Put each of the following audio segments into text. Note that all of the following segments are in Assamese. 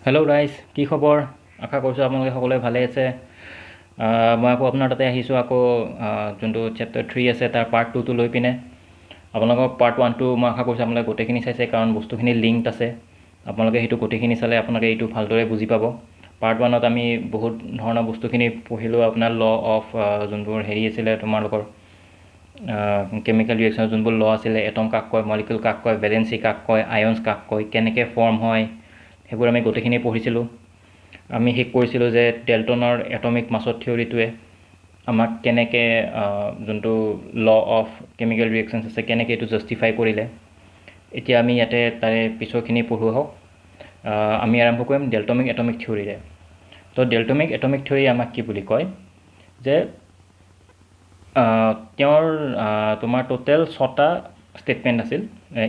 হেল্ল' গাইজ, কি খবৰ? আশা কৰিছোঁ আপোনালোকে সকলোৱে ভালে আছে। মই আকৌ আপোনাৰ তাতে আহিছোঁ আকৌ যোনটো চেপ্টাৰ 3 আছে তাৰ পাৰ্ট 2টো লৈ পিনে। আপোনালোকক পাৰ্ট 1টো মই আশা কৰিছোঁ আপোনালোকে গোটেইখিনি চাইছে, কাৰণ বস্তুখিনি লিংকড আছে। আপোনালোকে সেইটো গোটেইখিনি চালে আপোনালোকে এইটো ভালদৰে বুজি পাব। পাৰ্ট 1ত আমি বহুত ধৰণৰ বস্তুখিনি পঢ়িলোঁ। আপোনাৰ ল অফ যোনবোৰ আছিলে তোমালোকৰ কেমিকেল ৰিয়েকশ্যনৰ যোনবোৰ ল আছিলে, এটম কাক কয়, মলিকিউল কাক কয়, ভেলেঞ্চি কাক কয়, আয়নছ কাক কয়, কেনেকৈ ফৰ্ম হয়, সেইবোৰ আমি গোটেইখিনি পঢ়িছিলোঁ। আমি শেষ কৰিছিলোঁ যে ডেল্টনৰ এটমিক মাছৰ থিয়ৰিটোৱে আমাক কেনেকৈ যোনটো ল অফ কেমিকেল ৰিয়েকশ্যনছ আছে কেনেকৈ এইটো জাষ্টিফাই কৰিলে। এতিয়া আমি ইয়াতে তাৰে পিছৰখিনি পঢ়োঁ হওক। আমি আৰম্ভ কৰিম ডেল্টমিক এটমিক থিয়ৰিৰে। তো ডেল্টমিক এটমিক থিয়ৰি আমাক কি বুলি কয় যে তেওঁৰ তোমাৰ টোটেল 6টা ষ্টেটমেণ্ট আছিল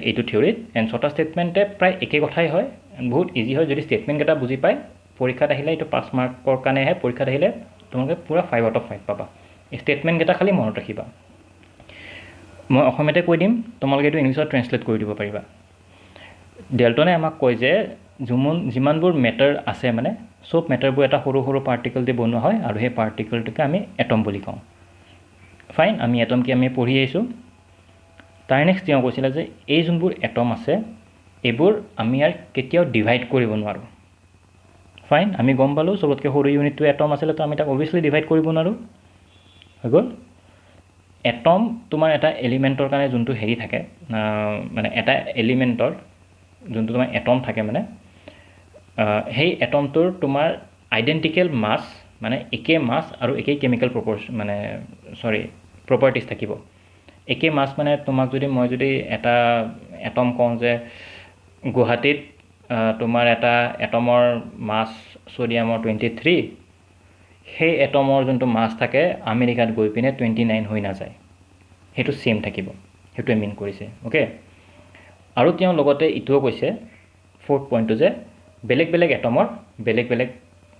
এইটো থিয়ৰিত। এণ্ড 6টা ষ্টেটমেণ্টে প্ৰায় একে কথাই হয়, বহুত ইজি হয়। যদি ষ্টেটমেণ্টকেইটা বুজি পায়, পৰীক্ষাত আহিলে এইটো 5 মাৰ্কৰ কাৰণে আহে। পৰীক্ষাত আহিলে তোমালোকে পূৰা 5 out of 5 পাবা। এই ষ্টেটমেণ্টকেইটা খালি মনত ৰাখিবা। মই অসমীয়াতে কৈ দিম, তোমালোকে এইটো ইংলিছত ট্ৰেঞ্চলেট কৰি দিব পাৰিবা। ডেল্টনে আমাক কয় যে যিমানবোৰ মেটাৰ আছে, মানে চব মেটাৰবোৰ এটা সৰু সৰু পাৰ্টিকল দি বনোৱা হয়, আৰু সেই পাৰ্টিকলটোকে আমি এটম বুলি কওঁ। ফাইন, আমি এটম কি আমি পঢ়ি আহিছোঁ। তাৰ নেক্সট তেওঁ কৈছিলে যে এই যোনবোৰ এটম আছে এইবোৰ আমি ইয়াৰ কেতিয়াও ডিভাইড কৰিব নোৱাৰোঁ। ফাইন, আমি গম পালোঁ চবতকৈ সৰু ইউনিটটো এটম আছিলে, তো আমি তাক অভিয়াছলি ডিভাইড কৰিব নোৱাৰোঁ। হৈ গ'ল। এটম তোমাৰ এটা এলিমেণ্টৰ কাৰণে যোনটো হেৰি থাকে, মানে এটা এলিমেণ্টৰ যোনটো তোমাৰ এটম থাকে, মানে সেই এটমটোৰ তোমাৰ আইডেণ্টিকেল মাছ, মানে একে মাছ আৰু একেই কেমিকেল প্ৰপাৰ্টিজ থাকিব। একে মাছ মানে তোমাক মই যদি এটা এটম কওঁ যে গুৱাহাটীত তোমাৰ এটা এটমৰ মাছ ছ'ডিয়ামৰ 23, সেই এটমৰ যোনটো মাছ থাকে আমেৰিকাত গৈ পিনে 29 হৈ নাযায়, সেইটো ছেইম থাকিব। সেইটোৱে মিন কৰিছে। অ'কে। আৰু তেওঁ লগতে ইটোও কৈছে 4th পইণ্টটো যে বেলেগ বেলেগ এটমৰ বেলেগ বেলেগ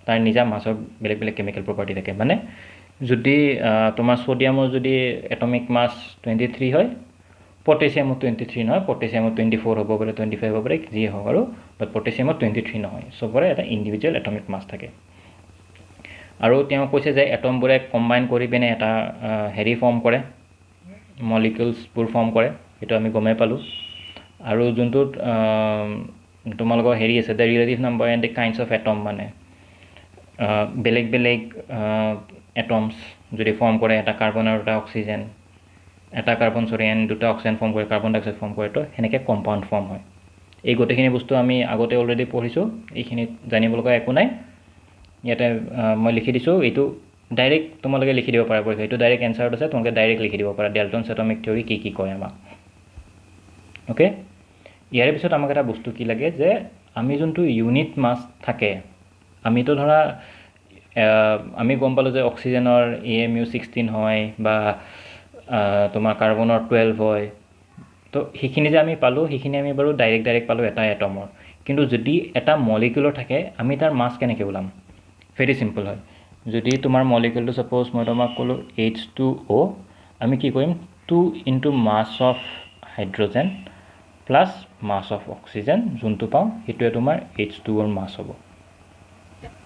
তাৰ নিজা মাছৰ বেলেগ বেলেগ কেমিকেল প্ৰপাৰ্টি থাকে। মানে যদি তোমাৰ ছ'ডিয়ামৰ যদি এটমিক মাছ 23 হয়, পটেছিয়ামত 23 নহয়, পটেছিয়ামত 24 হ'ব পাৰে, 25 হ'ব পাৰে, যি হওক আৰু, বাট পটেছিয়ামত 23 নহয়। চবৰে এটা ইণ্ডিভিজুৱেল এটমিক মাছ থাকে। আৰু তেওঁ কৈছে যে এটমবোৰে কম্বাইন কৰি পিনে এটা হেৰি ফৰ্ম কৰে, মলিকিউলছবোৰ ফৰ্ম কৰে। সেইটো আমি গমেই পালোঁ। আৰু যোনটোত তোমালোকৰ হেৰি আছে the relative number and the kinds of atom, মানে বেলেগ বেলেগ এটমছ যদি ফৰ্ম কৰে, এটা কাৰ্বন আৰু এটা অক্সিজেন, এটা কাৰ্বন এণ্ড দুটা অক্সিজেন ফৰ্ম কৰে, কাৰ্বন ডাই অক্সাইড ফৰ্ম কৰে, তো সেনেকৈ কম্পাউণ্ড ফৰ্ম হয়। এই গোটেইখিনি বস্তু আমি আগতে অলৰেডি পঢ়িছোঁ, এইখিনিত জানিব লগা একো নাই। ইয়াতে মই লিখি দিছোঁ, এইটো ডাইৰেক্ট তোমালোকে লিখি দিব পাৰা পৰীক্ষা। এইটো ডাইৰেক্ট এনচাৰত আছে, তোমালোকে ডাইৰেক্ট লিখি দিব পাৰা ডেল্টনছ এটমিক থিয়ৰি কি কয় আমাক। অ'কে। ইয়াৰ পিছত আমাক এটা বস্তু কি লাগে যে আমি যোনটো ইউনিট মাছ থাকে, আমিতো ধৰা আমি গম পালোঁ যে অক্সিজেনৰ AMU 16 হয়, বা তোমাৰ কাৰ্বনৰ 12 হয়। তো সেইখিনি যে আমি পালোঁ, সেইখিনি আমি বাৰু ডাইৰেক্ট পালোঁ এটা এটমৰ। কিন্তু যদি এটা মলিকিউলৰ থাকে, আমি তাৰ মাছ কেনেকৈ ওলাম? ভেৰি চিম্পল হয়। যদি তোমাৰ মলিকিউলটো ছাপ'জ মই তোমাক ক'লোঁ H2O, আমি কি কৰিম 2 × mass of hydrogen plus mass of oxygen, যোনটো পাওঁ সেইটোৱে তোমাৰ H2Oৰ মাছ হ'ব।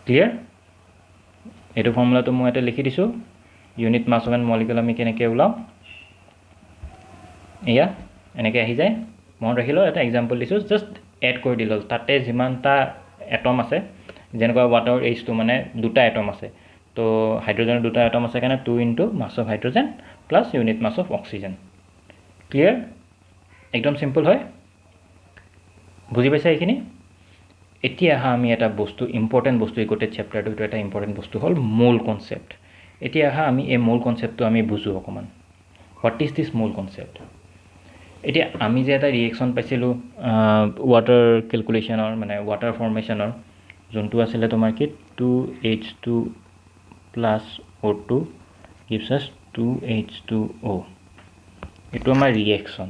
ক্লিয়াৰ? এইটো ফৰ্মুলাটো মই ইয়াতে লিখি দিছোঁ। Unit mass of an molecule আমি কেনেকৈ ওলাওঁ, এয়া এনেকৈ আহি যায়। মনত ৰাখিলোঁ, এটা এক্সাম্পল দিছোঁ, জাষ্ট এড কৰি দিলোঁ। তাতে যিমানটা এটম আছে, যেনেকুৱা ৱাটাৰৰ H2 মানে দুটা এটম আছে, তো হাইড্ৰজেনৰ দুটা এটম আছে কাৰণে 2 × mass of hydrogen plus unit mass of oxygen. Clear? একদম চিম্পল হয়। বুজি পাইছা এইখিনি? এতিয়া আহা আমি এটা বস্তু, ইম্পৰ্টেণ্ট বস্তু, এই গোটেই চেপ্টাৰটো এটা ইম্পৰ্টেণ্ট বস্তু হ'ল মূল কনচেপ্ট। এতিয়া আহা আমি এই মূল কনচেপ্টটো আমি বুজোঁ অকণমান। হোৱাট ইজ দিছ মূল কনচেপ্ট? এতিয়া আমি যে এটা ৰিয়েকশ্যন পাইছিলোঁ ৱাটাৰ কেলকুলেশ্যনৰ, মানে ৱাটাৰ ফৰ্মেশ্যনৰ, যোনটো আছিলে তোমাৰ কি 2H2 + O2 gives us 2H2O। এইটো আমাৰ ৰিয়েকশ্যন।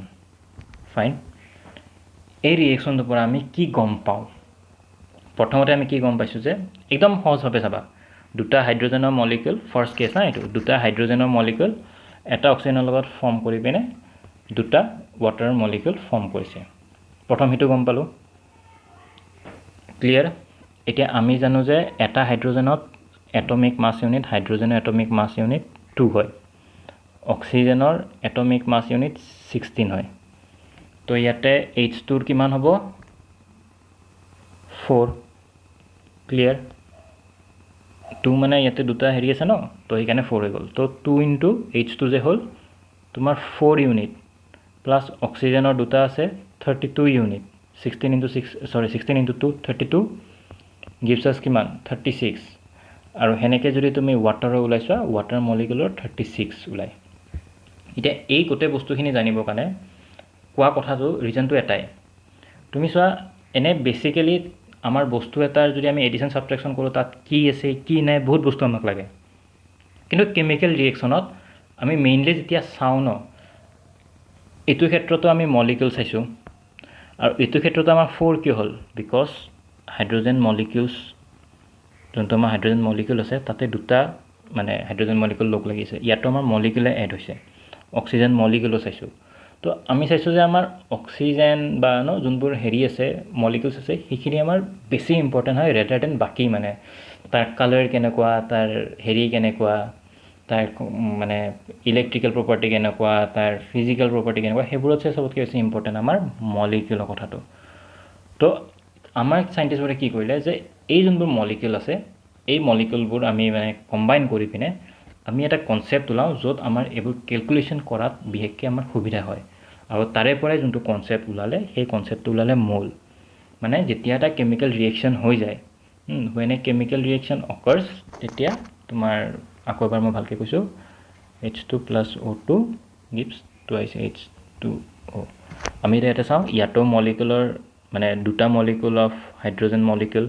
ফাইন। এই ৰিয়েকশ্যনটোৰ পৰা আমি কি গম পাওঁ? প্ৰথমতে আমি কি গম পাইছোঁ যে একদম সহজভাৱে চাবা, দুটা হাইড্ৰজেনৰ মলিকিউল, ফাৰ্ষ্ট কেছ না এইটো, দুটা হাইড্ৰজেনৰ মলিকিউল এটা অক্সিজেনৰ লগত ফৰ্ম কৰি পিনে দুটা ৱাটাৰৰ মলিকিউল ফৰ্ম কৰিছে। প্ৰথম সেইটো গম পালোঁ। ক্লিয়াৰ? এতিয়া আমি জানো যে এটা হাইড্ৰোজেনত এটমিক মাছ ইউনিট হাইড্ৰোজেনৰ এটমিক মাছ ইউনিট 2 হয় অক্সিজেনৰ এটমিক মাছ ইউনিট 16 হয় তো ইয়াতে H2 কিমান হ'ব 4 ক্লিয়াৰ 2 মানে ইয়াতে দুটা হেৰি আছে ন তো সেইকাৰণে 4 হৈ গ'ল তো 2 ইনটু H2 যে হ'ল তোমাৰ 4 ইউনিট প্লাছ অক্সিজেনৰ দুটা আছে 32 ইউনিট 16 ইনটু 6 সৰি 16 ইনটু 2 32 gives us কিমান 36 আৰু হেনেকে যদি তুমি ওৱাটাৰৰ ওলাইছা ওৱাটাৰ মলিকুলৰ 36 ওলাই এটা এই গোটেই বস্তুখিনি জানিবৰ কাৰণে কোৱা কথাটো ৰিজনটো এটাই তুমি চোৱা এনে বেসিক্যালি আমাৰ বস্তু এটাৰ যদি আমি এডিশন সাবট্ৰাকশন কৰো তাত কি আছে কি নাই বহুত বস্তু আমাক লাগে কিন্তু কেমিক্যাল ৰিঅ্যাকশনত আমি মেইনলি যেতিয়া চাও ন এটো ক্ষেত্ৰতো আমি মলিকুল চাইছো আৰু এটো ক্ষেত্ৰতো আমাৰ 4 কি হ'ল বিকজ হাইড্ৰোজেন মলিকিউলস যোনটো আমাৰ হাইড্ৰোজেন মলিকিউল আছে তাতে দুটা মানে হাইড্ৰোজেন মলিকিউল লগ লাগিছে ইয়াতো আমাৰ মলিকুলে এড হৈছে অক্সিজেন মলিকুলো চাইছো তো আমি চাইছো যে আমাৰ অক্সিজেন বা ন যোনবোৰ হেৰি আছে মলিকুলস আছে সেইখিনি আমাৰ বেছি ইম্পৰ্টেন্ট হয় ৰেডাৰ দেন বাকি মানে তাৰ কালাৰ কেনেকুৱা তাৰ হেৰি কেনেকুৱা তাৰ মানে ইলেক্ট্ৰিক্যাল প্ৰপাৰ্টি কেনেকুৱা তাৰ ফিজিক্যাল প্ৰপাৰ্টি কেনেকুৱা হেবোৰত সবতকৈ বেছি ইম্পৰ্টেন্ট আমাৰ মলিকুলৰ কথাটো তো আমাৰ সাইন্টিষ্টবোৰে কি কৰিলে যে এই যোনবোৰ মলিকুল আছে এই মলিকুলবোৰ আমি মানে কম্বাইন কৰি পিনে আমি এটা কনসেপ্ট উলাও যত আমাৰ এবোৰ ক্যালকুলেশন কৰাত বিহেকে আমাৰ সুবিধা হয় আৰু তাৰে পৰাই যোনটো কনসেপ্ট উলালে সেই কনসেপ্টটো উলালে মোল মানে যেতিয়া এটা কেমিক্যাল ৰিঅ্যাকশন হৈ যায় when a chemical reaction occurs তেতিয়া তোমাৰ আকৌ এবাৰ মই ভালকৈ কৈছো H2 plus O2 gives twice H2O আমি এটা চাও ইয়াতো মলিকুলাৰ মানে দুটা molecule of hydrogen molecule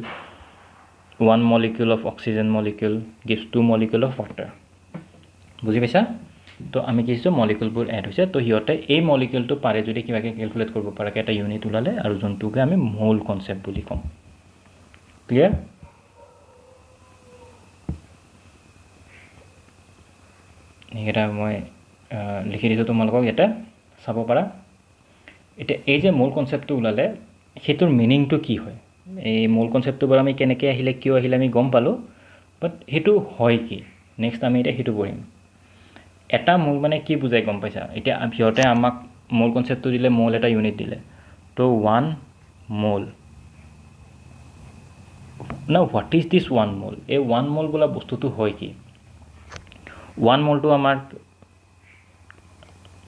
one molecule of oxygen molecule gives 2 molecule of water বুজি পাইছা তো আমি কিছো মলিকুলবোৰ এড হৈছে তো হিয়তে এই মলিকুলটো পাৰে যদি কিবাকে ক্যালকুলেট কৰিব পাৰে এটা ইউনিট উলালে আৰু যোনটোকে আমি মোল কনসেপ্ট বুলি কম ক্লিয়াৰ এটা মই লিখি দিছো তোমালোকক এটা চাব পাৰা এটা এই যে মোল কনসেপ্টটো উলালে হেতুৰ মিনিংটো কি হয় এই মোল কনসেপ্টটো বৰ আমি কেনেকৈ আহিলে কিয় আহিলে আমি গম পালো বাট হেতু হয় কি নেক্সট আমি এটা হেতু পঢ়িম এটা মোল মানে কি বুজাই গম পাইছা এটা ভিয়তে আমাক মোল কনসেপ্টটো দিলে মোল এটা ইউনিট দিলে তো 1 মোল now what is this 1 mole এই 1 mole বলা বস্তুটো হয় কি 1 mole টো আমাৰ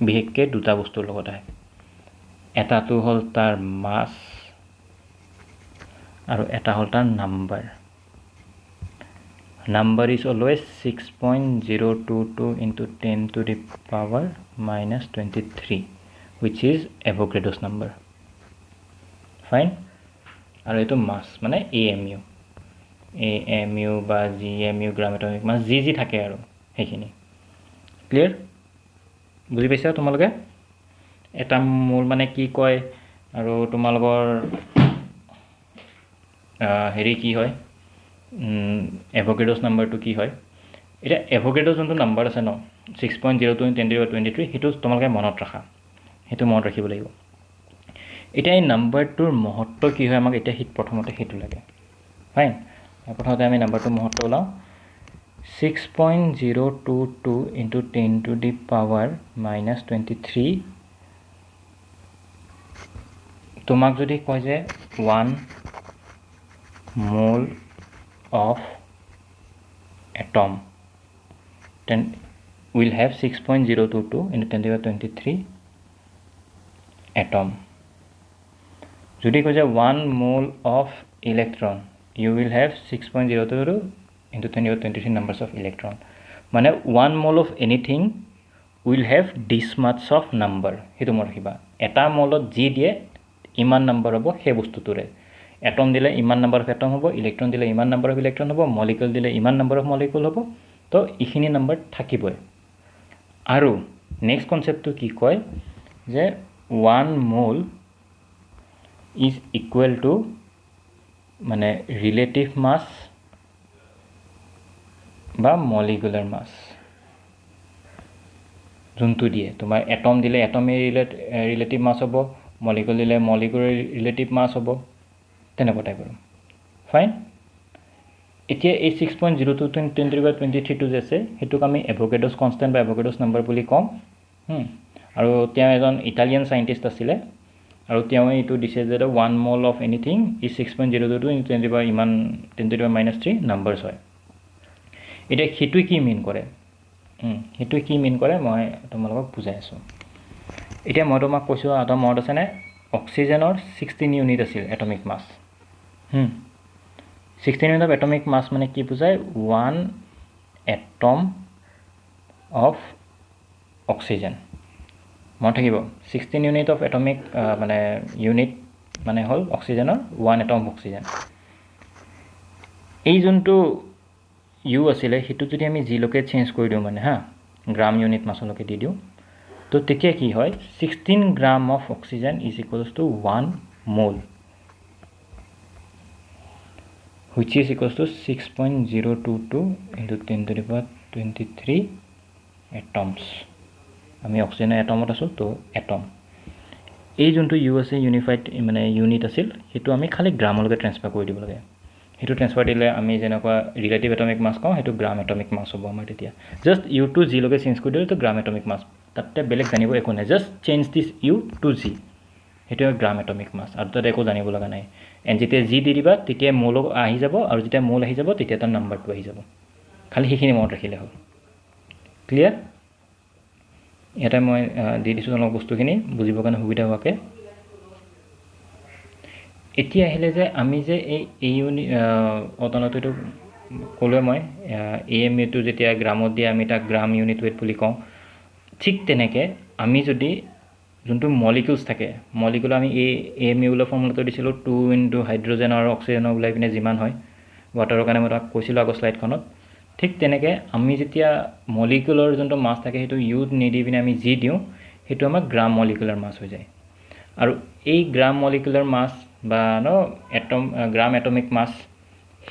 বিহেকে দুটা বস্তুৰ লগত আহে এটাটো হল তাৰ মাস আৰু এটা হল তাৰ number is always 6.022 into 10 to the power minus 23 which is Avogadro's number fine আৰু এটো মাস মানে AMU বা GMU গ্ৰাম এটমিক মাস যি থাকে আৰু হেখিনি ক্লিয়াৰ বুজি পাইছা তোমালোকে এটা মোল মানে কি কয় আৰু তোমালোকৰ হেৰি কি হয় Avogadro's number to কি হয় এটা Avogadro's যোনটো নাম্বাৰ আছে ন 6.02 into 10 to the power 23 হেতু তোমালোকে মনত ৰাখা হেতু মনত ৰাখিব লাগিব এটা এই নাম্বাৰটোৰ মহত্ব কি হয় আমাক এটা হিট প্ৰথমতে হেতু লাগে ফাইন প্ৰথমতে আমি নাম্বাৰটো মহত্ব ওলাও 6.022 into 10 to the power minus 23 তোমাক যদি কয় যে 1 mole of atom then we'll have 6.022 into 10 to the power 23 atom যদি কয় যে 1 mole of electron you will have 6.022 into 10 to the power 23 numbers of electron মানে 1 mole of anything will have this much of number হেতু মনত ৰাখিবা এটা মলত যি দিয়ে ইমান নাম্বাৰ হ'ব সেই বস্তুটোৰে এটম দিলে ইমান নাম্বাৰ অফ এটম হ'ব ইলেক্ট্ৰন দিলে ইমান নাম্বাৰ অফ ইলেক্ট্ৰন হ'ব মলিকুল দিলে ইমান নাম্বাৰ অফ মলিকুল হ'ব তো ইখিনি নাম্বাৰ থাকিবই আৰু নেক্সট কনসেপ্টটো কি কয় যে 1 mole is equal to মানে রিলেটিভ মাস বা মলিকুলার মাস যোনটো দিয়ে তোমাৰ এটম দিলে এটমে ৰিলেটিভ মাস হ'ব মলিকুল দিলে মলিকুলাৰ ৰিলেটিভ মাস হ'ব তেনেকুৱা টাইপৰ ফাইন এতিয়া এই 6.02 × 10⁻23 যে আছে সেইটোক আমি এভোগাড্ৰছ কনষ্টেণ্ট বা এভোগাড্ৰছ নাম্বাৰ বুলি কওঁ আৰু তেওঁ এজন ইটালিয়ান সাইন্টিষ্ট আছিলে আৰু তেওঁ এইটো দিছে যে 1 মল অফ এনিথিং ইজ 6.02 × 10⁻³ নাম্বাৰছ হয় এটা সেইটো কি মিন কৰে সেইটো কি মিন কৰে মই তোমালোকক বুজাই আছো এতিয়া মই তোমাক কৈছো আটা মড আছে না অক্সিজেনৰ 16 ইউনিট আছিল atomic mass 16 unit of atomic mass মানে কি বুজায় 1 এটম অফ অক্সিজেন মন থাকিব 16 ইউনিট অফ এটমিক মানে ইউনিট মানে হল অক্সিজেনৰ 1 এটম অক্সিজেন এই যোনটো ইউ আছিলে হেতু যদি আমি জি লকে চেঞ্জ কৰি দিও মানে হা গ্রাম ইউনিট মাসলকে দি দিও তো তেতিয়া কি হয় 16 gram of oxygen is equals to 1 mole which is equals to 6.022 into 10⁻23 atoms আমি অক্সিজেনৰ এটমত আছো তো এটম এই যোনটো ইউ আছে ইউনিফাইড মানে ইউনিট আছিল হেতু আমি খালি গ্ৰামলৈকে ট্ৰান্সফাৰ কৰি দিব লাগে হেতু ট্ৰান্সফাৰ দিলে আমি যেনেকুৱা ৰিলেটিভ এটমিক মাস কওঁ হেতু গ্ৰাম এটমিক মাস হ'ব আমাৰ তেতিয়া জাস্ট ইউ টু জি লকে চেঞ্জ কৰি দিলে তো গ্ৰাম এটমিক মাস তাতে বেলেগ জানিব একো নাই just change this U to G হেতু গ্ৰাম এটমিক মাস আৰু তাতে একো জানিব লগা নাই এন যেতিয়া জি দি দিবা তেতিয়া মোল আহি যাব আৰু যেতিয়া মোল আহি যাব তেতিয়া তাৰ নাম্বাৰটো আহি যাব খালি সেইখিনি মনত ৰাখিলে হ'ল ক্লিয়াৰ এটা মই দি দিছো অলপ বস্তুখিনি বুজিব কাৰণে সুবিধা হোৱাকে এতিয়া আহিলে যে আমি যে এই অতনতটো কলে মই এএমইউ টো যেতিয়া গ্ৰামত দিয়ে আমি তাক গ্ৰাম ইউনিট ওয়েট বুলি কওঁ ঠিক তেনেকে আমি যদি যোনটো মলিকিউলছ থাকে মলিকিউল আমি এই এএমইউৰ ফৰ্মুলাটো দিছিলো 2 ইনটু হাইড্ৰোজেন আৰু অক্সিজেন ওলাই পিনে যিমান হয় ওয়াটাৰৰ কাৰণে মই তাক কৈছিলো আগৰ স্লাইডখনত ঠিক তেনেকে আমি যেতিয়া মলিকিউলৰ যোনটো মাস থাকে হেতু ইউ নিদি পিনে আমি জি দিও হেতু আমাৰ গ্ৰাম মলিকিউলাৰ মাস হৈ যায় আৰু এই গ্ৰাম মলিকিউলাৰ মাস বা এটম গ্ৰাম এটমিক মাস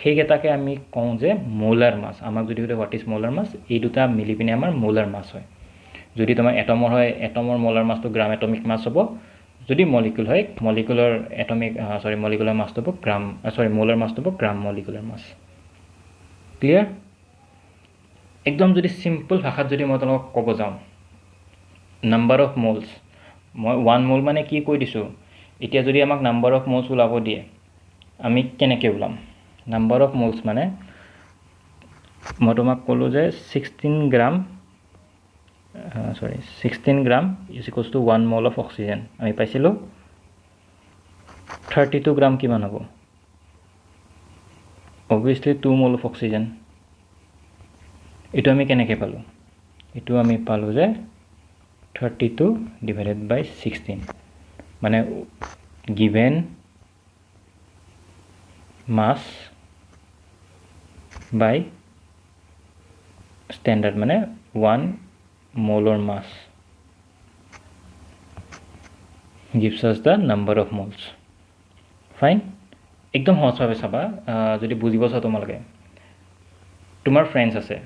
হেগেটাকে আমি কওঁ যে মোলাৰ মাস আমাক যদি হোৱাট ইজ মোলাৰ মাস এই দুটা মিলি পিনে আমাৰ মোলাৰ মাস হয় যদি তোমাৰ এটমৰ হয় এটমৰ মোলাৰ মাসটো গ্ৰাম এটমিক মাস হ'ব যদি মলিকিউল হয় মলিকিউলাৰ এটমিক মলিকিউলাৰ মাসটো হ'ব গ্ৰাম মোলাৰ মাসটো হ'ব গ্ৰাম মলিকিউলাৰ মাস ক্লিয়াৰ একদম যদি সিম্পল ভাষাত যদি মই তোমাক ক'ব যাওঁ নাম্বাৰ অফ মোলস মই 1 মোল মানে কি কৈ দিছো এতিয়া যদি আমাক নাম্বাৰ অফ মোলস ওলাব দিয়ে আমি কেনেকৈ ওলাম নাম্বাৰ অফ মোলস মানে মই তোমাক ক'লো যে 16 gram 16 gram is equals to 1 mole of oxygen আমি পাইছিলো 32 গ্ৰাম কিমান হ'ব obviously 2 মোল অফ অক্সিজেন এটো আমি কেনেকৈ পালো এটো আমি পালো যে 32 divided by 16 মানে given mass by standard মানে 1 molar mass gives us the number of moles fine একদম সহজভাৱে চাবা যদি বুজিব চাও তোমালোকে তোমাৰ ফ্ৰেন্ডছ আছে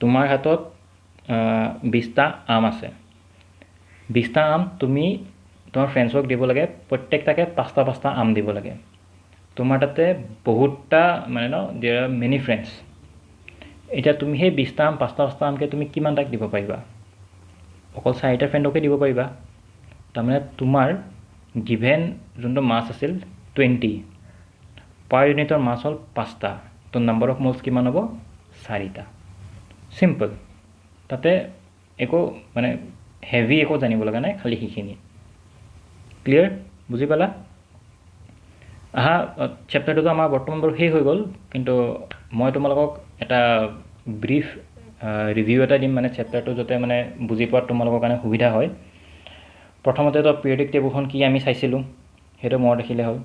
তোমাৰ হাতত 20টা আম আছে 20টা আম তুমি তোমাৰ ফ্ৰেন্ডছক দিব লাগে প্ৰত্যেকটাকে 5টা আম দিব লাগে তোমাৰ তাতে বহুতটা মানে देयर आर मेनी फ्रेंड्स এটা তুমি হে 20টা আম 5টা আমকে তুমি কিমান টাক দিব পাৰিবা অকল 4টা ফ্ৰেন্ডকে দিব পাৰিবা তাৰমানে তোমাৰ গিভেন যোনটো মাস আছিল 20 পাৰ ইউনিটৰ মাস হল 5টা তো নাম্বাৰ অফ মোলস কিমান হ'ব 4টা সিম্পল তাতে একো মানে হেভি একো জানিব লগা নাই খালি হিখিনি ক্লিয়াৰ বুজি পালা আহা চ্যাপ্টাৰটো আমাৰ বৰ্তমান বৰ শেষ হৈ গল কিন্তু মই তোমালোকক এটা ব্ৰিফ ৰিভিউ এটা দিম মানে চ্যাপ্টাৰটো যতে মানে বুজি পোৱা তোমালোকৰ কাৰণে সুবিধা হয় প্ৰথমতে তো পিৰিয়ডিক টেবুলখন কি আমি চাইছিলো হেটো মনত ৰাখিলে হ'ল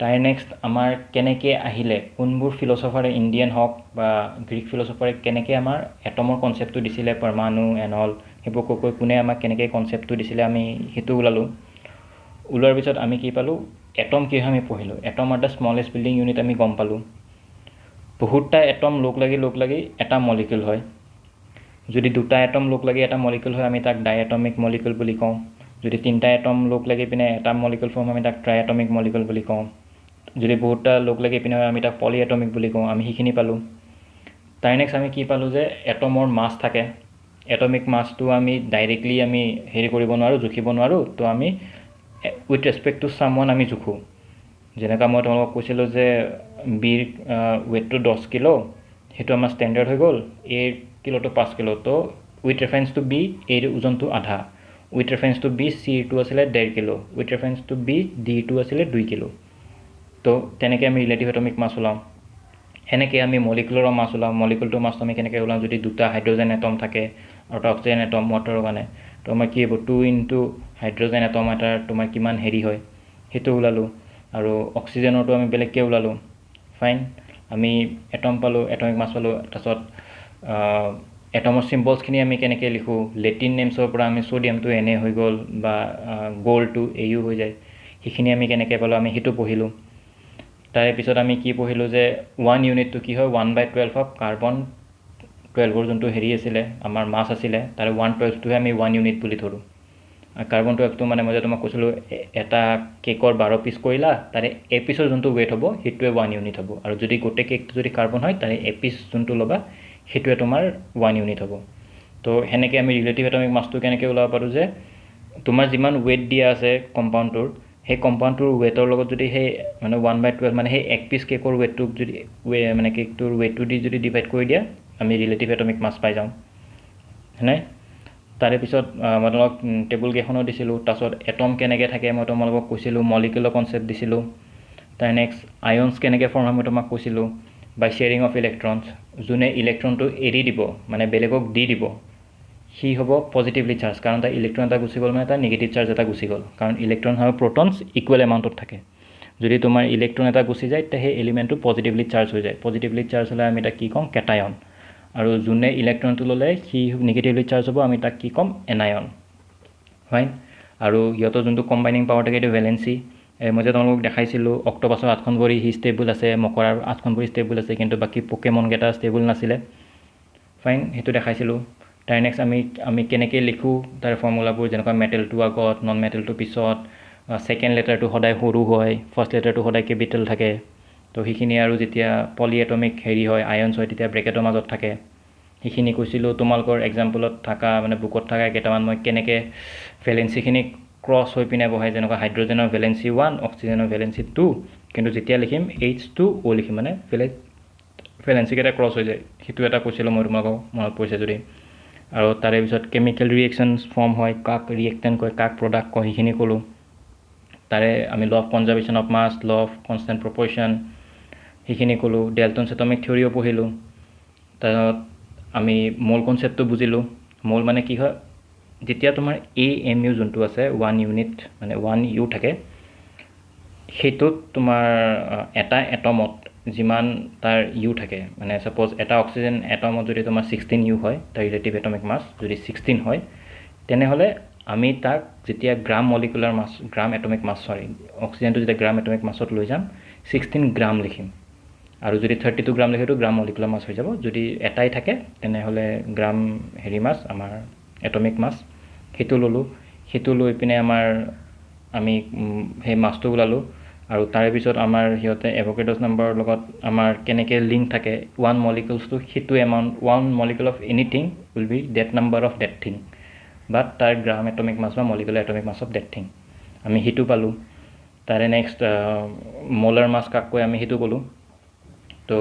তাই নেক্সট আমাৰ কেনেকে আহিলে কোনবোৰ ফিলোসফাৰে ইন্ডিয়ান হক বা গ্ৰীক ফিলোসফাৰে কেনেকে আমাৰ এটমৰ কনসেপ্টটো দিছিলে পৰমাণু এনল হেবো কৈ কোনে আমাক কেনেকে কনসেপ্টটো দিছিলে আমি হেতু উলালো উলাৰ পিছত আমি কি পালো এটম কি হয় আমি পঢ়িলো এটম আৰ দা স্মলেষ্ট বিল্ডিং ইউনিট আমি গম পালো বহুতটা এটম লোক লাগি এটা মলিকিউল হয় যদি দুটা এটম লোক লাগি এটা মলিকিউল হয় আমি তাক ডাইএটমিক মলিকিউল বুলি কওঁ যদি তিনটা এটম লোক লাগি পিনে এটা মলিকিউল ফৰ্ম আমি তাক ট্ৰাইএটমিক মলিকিউল বুলি কওঁ যদি বহুতটা লগ লাগি পিনে হয় আমি তাক পলি এটমিক বুলি কওঁ, আমি সেইখিনি পালোঁ। তাৰ নেক্সট আমি কি পালোঁ যে এটমৰ মাছ থাকে, এটমিক মাছটো আমি ডাইৰেক্টলি আমি হেৰি কৰিব নোৱাৰোঁ, জুখিব নোৱাৰোঁ, তো আমি উইথ ৰেচপেক্ট টু ছামৱান আমি জোখোঁ। যেনেকৈ মই তোমালোকক কৈছিলোঁ যে বিৰ ৱেইটটো 10 কিলো, সেইটো আমাৰ ষ্টেণ্ডাৰ্ড হৈ গ'ল, এৰ কিলোটো 5 কিলো, তো উইথ ৰেফাৰেঞ্চ টু বি এৰ ওজনটো আধা, উইথ ৰেফাৰেঞ্চ টু বি চিৰটো আছিলে 1.5 kilo, with reference to B ডিটো আছিলে 2 কিলো। তো তেনেকৈ আমি ৰিলেটিভ এটমিক মাছ ওলাওঁ। সেনেকৈ আমি মলিকুলাৰৰ মাছ ওলাওঁ। মলিকুলটো মাছটো আমি কেনেকৈ ওলাওঁ, যদি দুটা হাইড্ৰজেন এটম থাকে আৰু এটা অক্সিজেন এটম ৱাটাৰৰ কাৰণে, তো আমাৰ কি হ'ব 2 ইনটু হাইড্ৰজেন এটম এটাৰ তোমাৰ কিমান হেৰি হয় সেইটো ওলালোঁ। আৰু অক্সিজেনৰটো আমি বেলেগকৈ ওলালোঁ। ফাইন, আমি এটম পালোঁ, এটমিক মাছ পালোঁ। তাৰপিছত এটমৰ চিম্বলছখিনি আমি কেনেকৈ লিখোঁ, লেটিন নেমছৰ পৰা আমি ছ'ডিয়ামটো এনে হৈ গ'ল বা গ'ল্ডটো AU হৈ যায়, সেইখিনি আমি কেনেকৈ পালোঁ আমি সেইটো পঢ়িলোঁ। তাৰে পিছত আমি কি পঢ়িলোঁ যে 1 ইউনিটটো কি হয়, 1/12 অফ কাৰ্বন 12ৰ যোনটো হেৰি আছিলে আমাৰ মাছ আছিলে, তাৰে 1/12টোহে আমি 1 ইউনিট বুলি ধৰোঁ। কাৰ্বন 12টো মানে মই যে তোমাক কৈছিলোঁ এটা কেকৰ 12 পিচ কৰিলা, তাৰে এপিচৰ যোনটো ৱেইট হ'ব সেইটোৱে 1 ইউনিট হ'ব। আৰু যদি গোটেই কেকটো যদি কাৰ্বন হয় তাৰে এপিচ যোনটো ল'বা সেইটোৱে তোমাৰ 1 ইউনিট হ'ব। তো সেনেকৈ আমি ৰিলেটিভ এটমিক মাছটো কেনেকৈ ওলাব পাৰোঁ যে তোমাৰ যিমান ৱেইট দিয়া আছে কম্পাউণ্ডটোৰ, সেই কম্পাউণ্ডটোৰ ৱেইটৰ লগত যদি সেই মানে 1/12 মানে সেই এক পিচ কেকৰ ৱেইটটোক যদি মানে কেকটোৰ ৱেইটটো দি যদি ডিভাইড কৰি দিয়া, আমি ৰিলেটিভ এটমিক মাছ পাই যাওঁ। হয়নে? তাৰে পিছত মই তোমালোকক টেবুল কেইখনো দিছিলোঁ। তাৰপিছত এটম কেনেকৈ থাকে মই তোমালোকক কৈছিলোঁ, মলিকুলাৰ কনচেপ্ট দিছিলোঁ। তাৰ নেক্সট আয়নছ কেনেকৈ ফৰ্ম হয় মই তোমাক কৈছিলোঁ, বাই শ্বেয়াৰিং অফ ইলেক্ট্ৰনছ। যোনে ইলেক্ট্ৰনটো এৰি দিব মানে বেলেগক দি দিব, সি হ'ব পজিটিভলি চাৰ্জ, কাৰণ তাৰ ইলেক্ট্ৰন এটা গুচি গ'ল মানে তাৰ নিগেটিভ চাৰ্জ এটা গুচি গ'ল, কাৰণ ইলেক্ট্ৰন আৰু প্ৰটনছ ইকুৱেল এমাউণ্টত থাকে। যদি তোমাৰ ইলেক্ট্ৰন এটা গুচি যায় তেতিয়া সেই এলিমেণ্টটো পজিটিভলি চাৰ্জ হৈ যায়। পজিটিভলি চাৰ্জ হ'লে আমি তাক কি ক'ম, কেটায়ন। আৰু যোনে ইলেক্ট্ৰনটো ল'লে সি নিগেটিভলি চাৰ্জ হ'ব, আমি তাক কি ক'ম, এনায়ন। হয়। আৰু সিহঁতৰ যোনটো কম্বাইনিং পাৱাৰ থাকে এইটো ভেলেঞ্চি। মই যে তোমালোকক দেখাইছিলোঁ অক্টোপাছৰ 8খন ভৰি সি ষ্টেবল আছে, মকৰাৰ 8খন ভৰি ষ্টেবল আছে, কিন্তু বাকী পকেমনকেইটা ষ্টেবল নাছিলে। ফাইন, সেইটো দেখাইছিলোঁ। তাৰ নেক্সট আমি কেনেকৈ লিখোঁ তাৰ ফৰ্মুলাবোৰ, যেনেকুৱা মেটেলটো আগত, নন মেটেলটো পিছত, ছেকেণ্ড লেটাৰটো সদায় সৰু হয়, ফাৰ্ষ্ট লেটাৰটো সদায় কেপিটেল থাকে। তো সেইখিনি আৰু যেতিয়া পলি এটমিক হেৰি হয় আয়নছ হয় তেতিয়া ব্ৰেকেটৰ মাজত থাকে, সেইখিনি কৈছিলোঁ। তোমালোকৰ এক্সাম্পলত থকা মানে বুকত থকা কেইটামান মই কেনেকৈ ভেলেঞ্চিখিনি ক্ৰছ হৈ পিনে বহাই, যেনেকুৱা হাইড্ৰজেনৰ ভেলেঞ্চি 1, অক্সিজেনৰ ভেলেঞ্চি 2, কিন্তু যেতিয়া লিখিম H2O লিখিম, মানে ভেলেঞ্চিকেইটা ক্ৰছ হৈ যায়, সেইটো এটা কৈছিলোঁ মই তোমালোকক, মনত পৰিছে যদি। আৰু তাৰে পিছত কেমিকেল ৰিয়েকশ্যনছ ফৰ্ম হয়, কাক ৰিয়েক্টেণ্ট কয়, কাক প্ৰডাক্ট কয়, সেইখিনি ক'লোঁ। তাৰে আমি law of conservation of mass, law of constant প্ৰপৰ্শ্যন, সেইখিনি ক'লোঁ। ডেল্টনছ এটমিক থিয়ৰিও পঢ়িলোঁ। তাৰপিছত আমি মল কনচেপ্টটো বুজিলোঁ। মল মানে কি হয়, যেতিয়া তোমাৰ AMU যোনটো আছে 1 ইউনিট মানে 1 ইউ থাকে, সেইটোত তোমাৰ এটা এটমত যিমান তাৰ ইউ থাকে, মানে ছাপ'জ এটা অক্সিজেন এটমত যদি তোমাৰ 16 ইউ হয়, তাৰ ৰিলেটিভ এটমিক মাছ যদি 16 হয়, তেনেহ'লে আমি তাক যেতিয়া গ্ৰাম মলিকুলাৰ মাছ, গ্ৰাম এটমিক মাছ, অক্সিজেনটো যেতিয়া গ্ৰাম এটমিক মাছত লৈ যাম 16 গ্ৰাম লিখিম। আৰু যদি 32 গ্ৰাম লিখেতো গ্ৰাম মলিকুলাৰ মাছ হৈ যাব। যদি এটাই থাকে তেনেহ'লে গ্ৰাম হেৰি মাছ আমাৰ এটমিক মাছ, সেইটো ল'লোঁ। সেইটো লৈ পিনে আমি সেই মাছটো ওলালোঁ। আৰু তাৰে পিছত আমাৰ সিহঁতে এভোকেডছ নাম্বাৰৰ লগত আমাৰ কেনেকৈ লিংক থাকে, 1 মলিকুলছটো সেইটো amount, 1 molecule of anything will be that number of that thing, but তাৰ গ্ৰাম এটমিক মাছ বা molecular atomic mass of that thing, আমি সেইটো পালোঁ। তাৰে নেক্সট মলাৰ মাছ কাক কয় আমি সেইটো ক'লোঁ। তো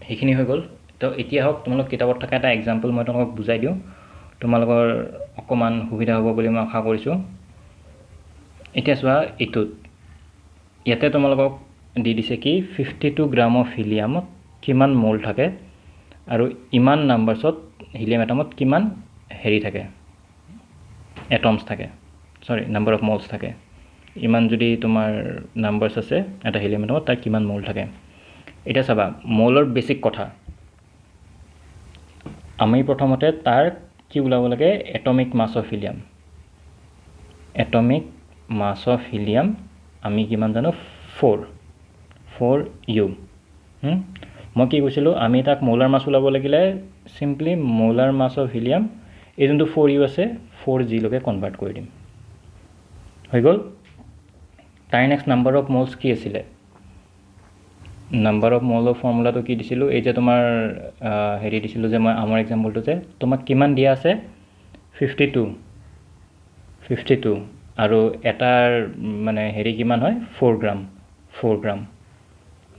সেইখিনি হৈ গ'ল। তো এতিয়া হওক তোমালোক কিতাপত থকা এটা এক্সাম্পল মই তোমালোকক বুজাই দিওঁ, তোমালোকৰ অকণমান সুবিধা হ'ব বুলি মই আশা কৰিছোঁ। এতিয়া চোৱা, ইয়াতে তোমালোকক দি দিছে কি 52 গ্ৰাম অফ হিলিয়ামত কিমান মল থাকে, আৰু ইমান নাম্বাৰছত হিলিয়াম এটমত কিমান হেৰি থাকে, এটমছ থাকে, নাম্বাৰ অফ মলছ থাকে। ইমান যদি তোমাৰ নাম্বাৰছ আছে এটা হিলিয়াম এটমত, তাৰ কিমান মল থাকে। এতিয়া চাবা, মলৰ বেছিক কথা, আমি প্ৰথমতে তাৰ কি ওলাব লাগে, atomic mass of helium. Atomic mass of helium আমি কিমান জানো, 4 ইউ। মই কি কৈছিলোঁ, আমি তাক মলাৰ মাছ ওলাব লাগিলে চিম্পলি মলাৰ মাছ অফ হিলিয়াম, এই যোনটো 4 ইউ আছে 4G লৈকে কনভাৰ্ট কৰি দিম, হৈ গ'ল। তাৰ নেক্সট নাম্বাৰ অফ মলছ কি আছিলে, নাম্বাৰ অফ মলৰ ফৰ্মুলাটো কি দিছিলোঁ এই যে তোমাৰ হেৰি দিছিলোঁ যে মই আমাৰ এক্সাম্পলটো যে তোমাক কিমান দিয়া আছে 52 আৰু এটাৰ মানে হেৰি কিমান হয় 4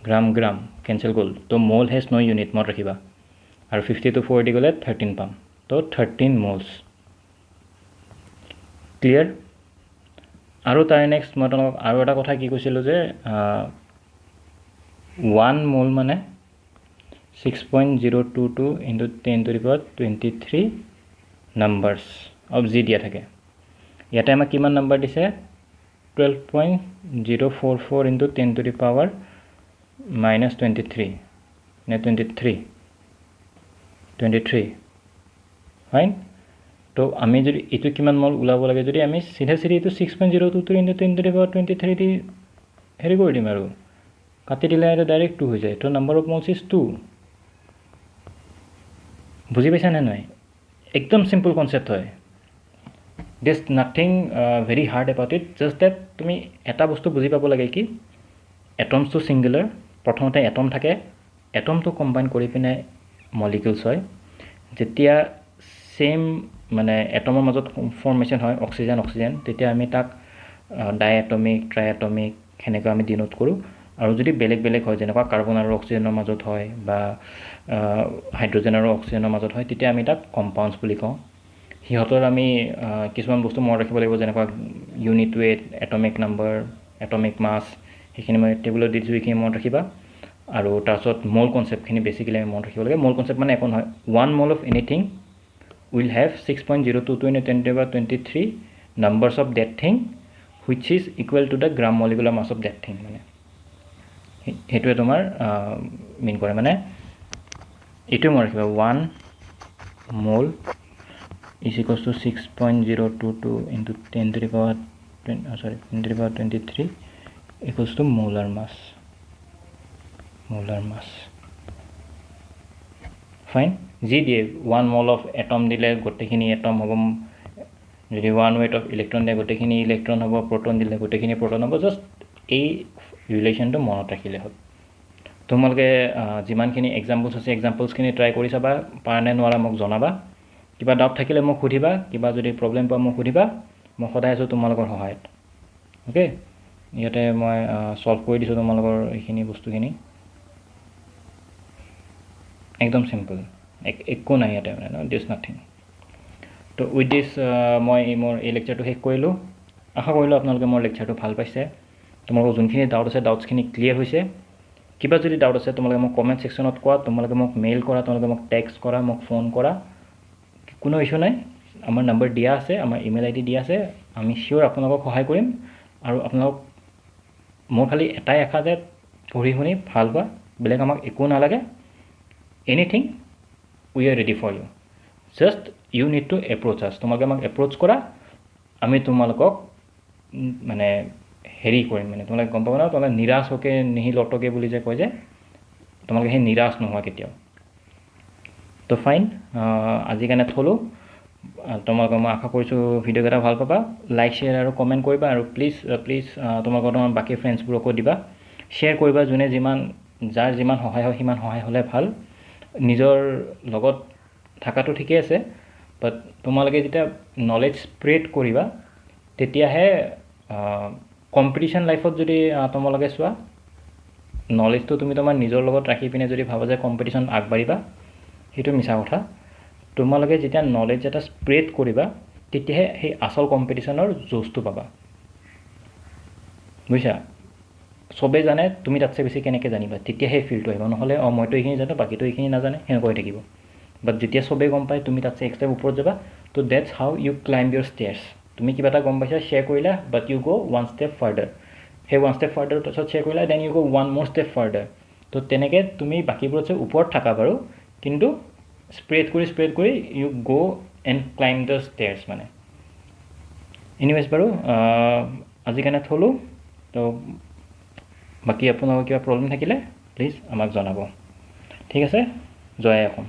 গ্ৰাম গ্ৰাম কেঞ্চেল গ'ল তো মল হেজ নো ইউনিট মনত ৰাখিবা আৰু 52 4 দি গ'লে 13 পাম তো 13 মোলছ ক্লিয়াৰ আৰু তাৰে নেক্সট মই তোমাক আৰু এটা কথা কি কৈছিলোঁ যে 1 মোল মানে 6.022 into 10 to the power 23 numbers of G দিয়া থাকে ইয়াতে আমাক কিমান নাম্বাৰ দিছে 12.044 into 10 to the power minus 23 নে 23 ফাইন তো আমি যদি এইটো কিমান মল ওলাব লাগে যদি আমি সিধা এইটো 6.022 into 10 to the power 23 দি হেৰি কৰি দিম আৰু কাটি দিলে এটা ডাইৰেক্ট 2 হৈ যায় তো নাম্বাৰ অফ মোলছ ইজ 2 বুজি পাইছা নে নাই একদম সিম্পল কনসেপ্ট হয় there's nothing very hard about it just that তুমি এটা বস্তু বুজি পাব লাগে কি এটমছ টু সিঙ্গুলাৰ প্ৰথমতে এটম থাকে এটমটো কম্বাইন কৰি পিনে মলিকিউলছ হয় যেতিয়া সেম মানে এটমৰ মাজত ফৰ্মেশন হয় অক্সিজেন তেতিয়া আমি তাক ডাইএটমিক ট্ৰাইএটমিক হেনেকৈ আমি ডিনোট কৰোঁ আৰু যদি বেলেগ হয় যেনেকুৱা কাৰ্বন আৰু অক্সিজেনৰ মাজত হয় বা হাইড্ৰোজেন আৰু অক্সিজেনৰ মাজত হয় তেতিয়া আমি তাক কম্পাউণ্ডছ বুলি কওঁ হিহঁতৰ আমি কিছুমান বস্তু মনত ৰাখিব লাগিব যেনেকুৱা unit weight atomic number atomic mass সেইখিনি মই টেবুলত দি দিছোঁ এইখিনি মনত ৰাখিবা আৰু তাৰপিছত মল কনচেপ্টখিনি বেছিকেলি আমি মনত ৰাখিব লাগে মল কনচেপ্ট মানে একো নহয় 1 mole of anything will have 6.022 into 10 to the power 23 numbers of that thing which is equal to the gram molecular mass of that thing মানে হেতুৱে তোমাৰ মিন কৰে মানে এটো মনত ৰাখিবা 1 mole is equals to 6.022 into 10 to the power 10 to the power 23 equals to molar mass fine g দিয়ে 1 mole of atom দিলে গোটেইখিনি atom হ'ব যদি 1 weight of electron দিয়ে গোটেইখিনি electron হ'ব proton দিলে গোটেইখিনি proton হ'ব জাস্ট এই ৰিলেচনটো মনত ৰাখিলে হ'ল তোমালোকে যিমানখিনি এক্সাম্পলছ আছে এক্সাম্পলছখিনি ট্ৰাই কৰি চাবা পাৰনে নোৱাৰা মোক জনাবা কিবা ডাউট থাকিলে মোক সুধিবা কিবা যদি প্ৰবলেম পোৱা মোক সুধিবা মই সদায় আছো তোমালোকৰ সহায়ত ওকে ইয়াতে মই সলভ কৰি দিছো তোমালোকৰ এইখিনি বস্তুখিনি একদম সিম্পল একো নাই ইয়াতে মানে দিস নাথিং তো উইথ দিস মই মোৰ এই লেকচাৰটো শেষ কৰিলোঁ আশা কৰিলোঁ আপোনালোকে মোৰ লেকচাৰটো ভাল পাইছে তোমালোকৰ যোনখিনি ডাউট আছে ডাউটছখিনি ক্লিয়াৰ হৈছে কিবা যদি ডাউট আছে তোমালোকে মোক কমেন্ট সেকশনত কোৱা তোমালোকে মোক মেইল কৰা তোমালোকে মোক টেক্সট কৰা মোক ফোন কৰা কোনো ইস্যু নাই আমাৰ নম্বৰ দিয়া আছে আমাৰ ইমেইল আইডি দিয়া আছে আমি শিওৰ আপোনালোকক সহায় কৰিম আৰু আপোনালোক মোৰ খালি এটাই আশা যে পঢ়ি শুনি ভাল হোৱা বেলেগ আমাক একো নালাগে anything we are ready for you just you need to approach us তোমালোকে আমাক এপ্ৰোচ কৰা আমি তোমালোকক মানে হেৰি কৰিম মানে তোমালোকে গম পাবা না তোমালোকে নিৰাশ হকে নিহি লটকে বুলি যে কয় যে তোমালোকে সেই নিৰাশ নোহোৱা কেতিয়াও তো ফাইন আজি কাৰণে থলো তোমালোকে মই আশা কৰিছোঁ ভিডিঅ'কেইটা ভাল পাবা লাইক শ্বেয়াৰ আৰু কমেণ্ট কৰিবা আৰু প্লিজ তোমালোকৰ তোমাৰ বাকী ফ্ৰেণ্ডছবোৰকো দিবা শ্বেয়াৰ কৰিবা যোনে যিমান যাৰ যিমান সহায় হয় সিমান সহায় হ'লে ভাল নিজৰ লগত থাকাটো ঠিকে আছে বাট তোমালোকে যেতিয়া নলেজ স্প্ৰেড কৰিবা তেতিয়াহে কম্পিটিশন লাইফত যদি তোমালোকে চোৱা নলেজটো তুমি তোমাৰ নিজৰ লগত ৰাখি পিনে যদি ভাবা যে কম্পিটিশন আগবাঢ়িবা সেইটো মিছা কথা তোমালোকে যেতিয়া নলেজ এটা স্প্ৰেড কৰিবা তেতিয়াহে সেই আসল কম্পিটিশনৰ জোশটো পাবা বুজিছা সবে জানে তুমি তাতছে বেছি কেনেকৈ জানিবা তেতিয়াহে ফিলটো আহিব নহ'লে মইতো এইখিনি জানো বাকীটো এইখিনি নাজানে সেনেকৈ থাকিব বাট যেতিয়া সবে গম পায় তুমি তাতছে এক ষ্টেপ ওপৰত যাবা তো that's how you climb your stairs তুমি কিবা এটা গম পাইছা শ্বেয়াৰ কৰিলা but you go one step further সেই ওৱান ষ্টেপ ফাৰ্ডাৰ তাৰপিছত শ্বেয়াৰ কৰিলা then you go one more step further তো তেনেকৈ তুমি বাকীবোৰতছে ওপৰত থাকা বাৰু কিন্তু স্প্ৰেড কৰি you go and climb the stairs মানে এনিৱেজ বাৰু আজি কাৰণে থলোঁ তো বাকী আপোনালোকৰ কিবা প্ৰব্লেম থাকিলে প্লিজ আমাক জনাব ঠিক আছে জয় অসম